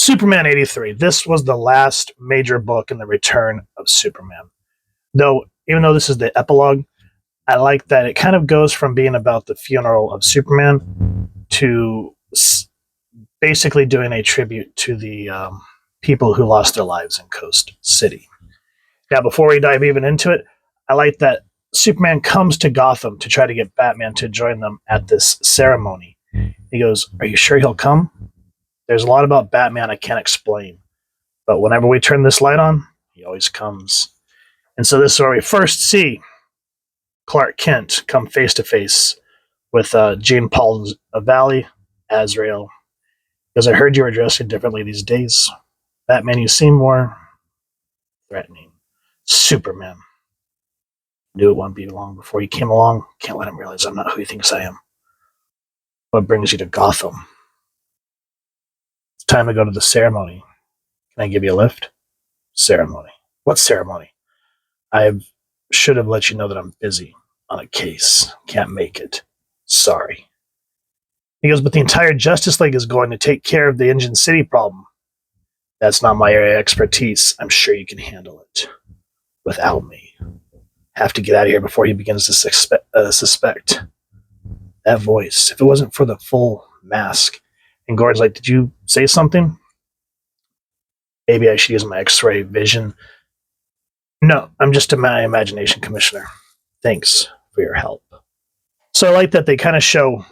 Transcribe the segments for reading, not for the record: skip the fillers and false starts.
Superman 83. This was the last major book in the return of Superman. Even though this is the epilogue, I like that it kind of goes from being about the funeral of Superman to basically doing a tribute to the people who lost their lives in Coast City. Now, before we dive even into it, I like that Superman comes to Gotham to try to get Batman to join them at this ceremony. He goes, "Are you sure he'll come? There's a lot about Batman I can't explain, but whenever we turn this light on, he always comes." And so this is where we first see Clark Kent come face to face with Jean Paul Valley, Azrael. Because I heard you were dressing differently these days. Batman, you seem more threatening. Superman. Knew it wouldn't be long before he came along. Can't let him realize I'm not who he thinks I am. What brings you to Gotham? It's time to go to the ceremony. Can I give you a lift? Ceremony. What ceremony? I should have let you know that I'm busy on a case. Can't make it. Sorry. He goes, but the entire Justice League is going to take care of the Engine City problem. That's not my area of expertise. I'm sure you can handle it without me. Have to get out of here before he begins to suspect. That voice, if it wasn't for the full mask. And Gordon's like, did you say something? Maybe I should use my X-ray vision. No, I'm just a my imagination, Commissioner. Thanks for your help. So I like that they kind of show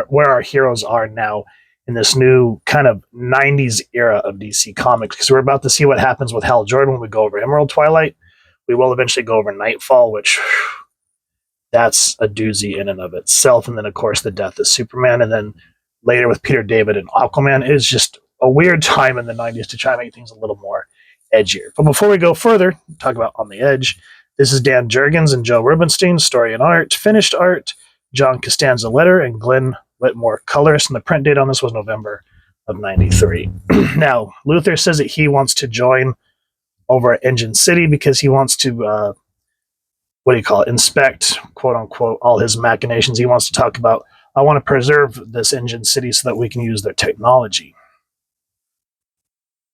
where our heroes are now in this new kind of 90s era of DC Comics, because we're about to see what happens with Hal Jordan when we go over Emerald Twilight. We will eventually go over Nightfall, which that's a doozy in and of itself. And then, of course, the death of Superman. And then later with Peter David and Aquaman. It is just a weird time in the 90s to try and make things a little more edgier. But before we go further, talk about On the Edge, this is Dan Jurgens and Joe Rubinstein, story and art, finished art, John Costanza letter, and Glenn Whitmore colorist. And the print date on this was November of 93. Now, Luthor says that he wants to join over at Engine City because he wants to, inspect, quote unquote, all his machinations. He wants to talk about, I want to preserve this Engine City so that we can use their technology.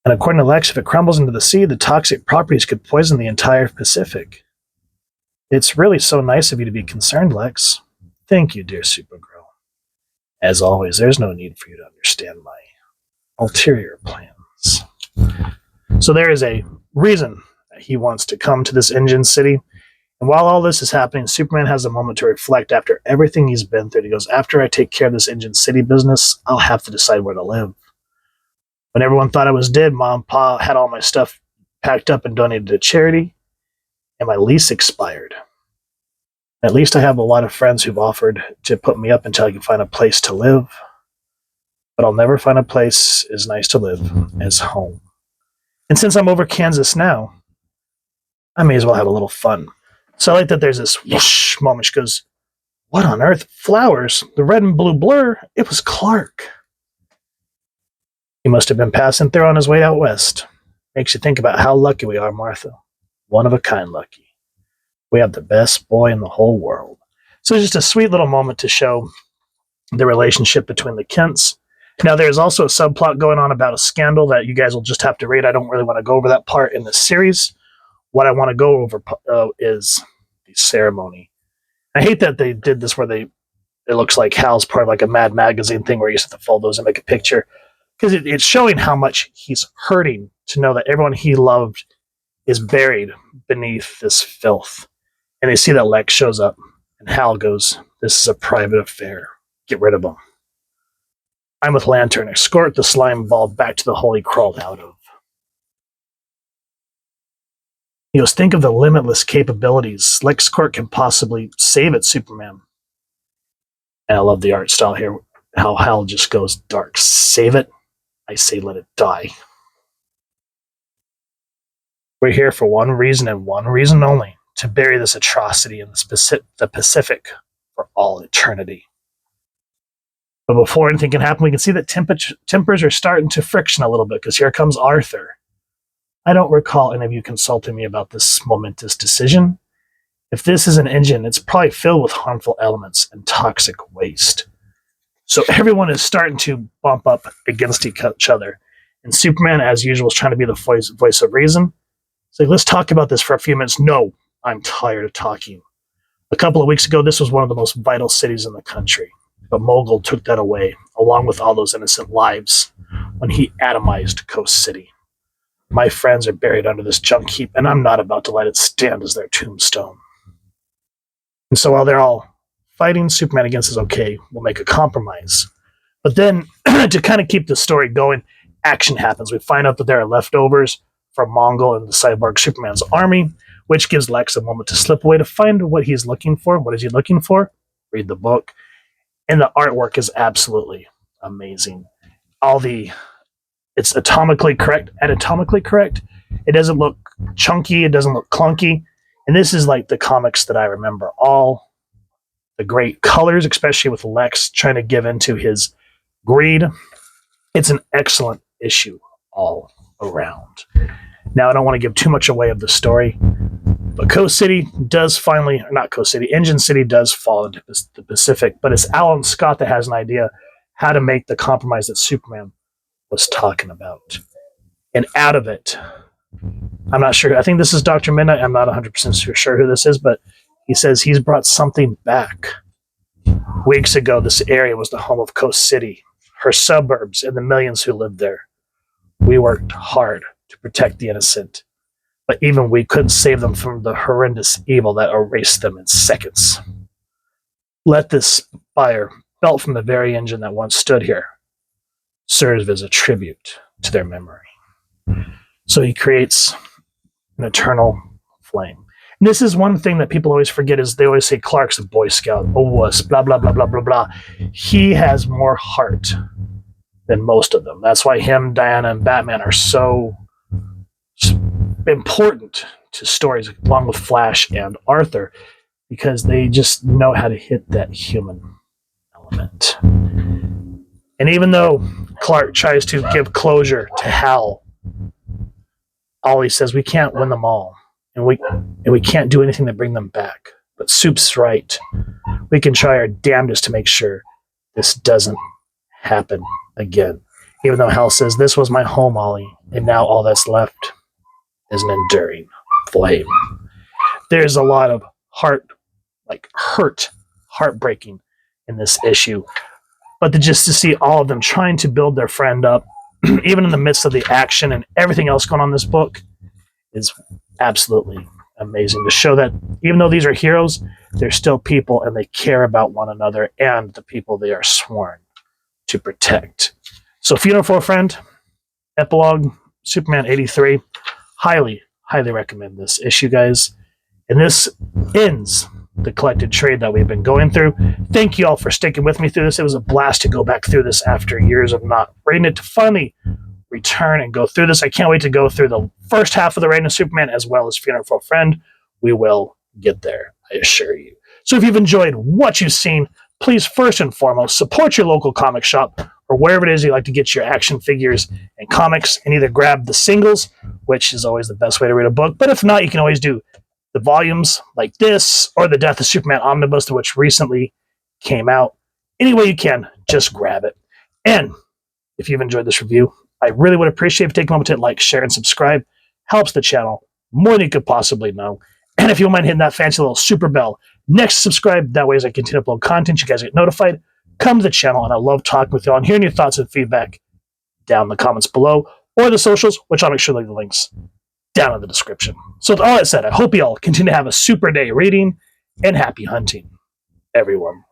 And according to Lex, if it crumbles into the sea, the toxic properties could poison the entire Pacific. It's really so nice of you to be concerned, Lex. Thank you, dear Supergirl. As always, there's no need for you to understand my ulterior plans. So there is a reason that he wants to come to this Engine City. And while all this is happening, Superman has a moment to reflect after everything he's been through. He goes, after I take care of this Engine City business, I'll have to decide where to live. When everyone thought I was dead, Mom and Pa had all my stuff packed up and donated to charity, and my lease expired. At least I have a lot of friends who've offered to put me up until I can find a place to live. But I'll never find a place as nice to live as home. And since I'm over Kansas now, I may as well have a little fun. So I like that there's this whoosh moment. She goes, what on earth? Flowers? The red and blue blur? It was Clark. He must have been passing through on his way out west. Makes you think about how lucky we are, Martha. One of a kind lucky. We have the best boy in the whole world. So it's just a sweet little moment to show the relationship between the Kents. Now, there's also a subplot going on about a scandal that you guys will just have to read. I don't really want to go over that part in the series. What I want to go over is the ceremony. I hate that they did this where it looks like Hal's part of like a Mad Magazine thing where you just have to fold those and make a picture. Because it's showing how much he's hurting to know that everyone he loved is buried beneath this filth. And they see that Lex shows up, and Hal goes, this is a private affair. Get rid of him. I'm with Lantern. Escort the slime ball back to the hole he crawled out of. He goes, think of the limitless capabilities LexCorp can possibly save it, Superman. And I love the art style here. How Hal just goes dark. Save it? I say let it die. We're here for one reason and one reason only. To bury this atrocity in the Pacific for all eternity. But before anything can happen, we can see that tempers are starting to friction a little bit, because here comes Arthur. I don't recall any of you consulting me about this momentous decision. If this is an engine, it's probably filled with harmful elements and toxic waste. So everyone is starting to bump up against each other. And Superman, as usual, is trying to be the voice of reason. It's like, let's talk about this for a few minutes. No, I'm tired of talking. A couple of weeks ago, this was one of the most vital cities in the country. But Mogul took that away, along with all those innocent lives, when he atomized Coast City. My friends are buried under this junk heap, and I'm not about to let it stand as their tombstone. And so while they're all fighting, Superman against is okay, we'll make a compromise. But then, to kind of keep the story going, action happens. We find out that there are leftovers from Mongol and the cyborg Superman's army, which gives Lex a moment to slip away to find what he's looking for. What is he looking for? Read the book. And the artwork is absolutely amazing. It's anatomically correct. It doesn't look chunky. It doesn't look clunky. And this is like the comics that I remember. All the great colors, especially with Lex trying to give into his greed. It's an excellent issue all around. Now, I don't want to give too much away of the story, but Engine City does fall into the Pacific, but it's Alan Scott that has an idea how to make the compromise that Superman was talking about. And out of it, I'm not sure, I think this is Dr. Midnight, I'm not 100% sure who this is, but he says he's brought something back. Weeks ago, this area was the home of Coast City, her suburbs, and the millions who lived there. We worked hard to protect the innocent, but even we couldn't save them from the horrendous evil that erased them in seconds. Let this fire, built from the very engine that once stood here, serve as a tribute to their memory. So he creates an eternal flame. And this is one thing that people always forget is they always say Clark's a Boy Scout, a wuss, blah, blah, blah, blah, blah, blah. He has more heart than most of them. That's why him, Diana, and Batman are so important to stories, along with Flash and Arthur, because they just know how to hit that human element. And even though Clark tries to give closure to Hal, Ollie says we can't win them all, and we can't do anything to bring them back. But Soup's right. We can try our damnedest to make sure this doesn't happen again. Even though Hal says, this was my home, Ollie, and now all that's left is an enduring flame. There's a lot of heartbreaking in this issue. But just to see all of them trying to build their friend up, even in the midst of the action and everything else going on in this book, is absolutely amazing. To show that even though these are heroes, they're still people and they care about one another and the people they are sworn to protect. So Funeral for a Friend, Epilogue, Superman 83. Highly, highly recommend this issue, guys. And this ends the collected trade that we've been going through. Thank you all for sticking with me through this. It was a blast to go back through this after years of not reading it, to finally return and go through this. I can't wait to go through the first half of the Reign of Superman as well as Funeral for a Friend. We will get there, I assure you. So if you've enjoyed what you've seen, please first and foremost support your local comic shop or wherever it is you like to get your action figures and comics, and either grab the singles, which is always the best way to read a book, but if not, you can always do the volumes like this or the Death of Superman Omnibus, which recently came out. Any way you can, just grab it. And if you've enjoyed this review, I really would appreciate if you take a moment to like, share, and subscribe. Helps the channel more than you could possibly know. And if you don't mind hitting that fancy little super bell next to subscribe, that way as I continue to upload content, you guys get notified. Come to the channel, and I love talking with you all and hearing your thoughts and feedback down in the comments below, or the socials, which I'll make sure to leave the links down in the description. So with all that said, I hope you all continue to have a super day reading, and happy hunting, everyone.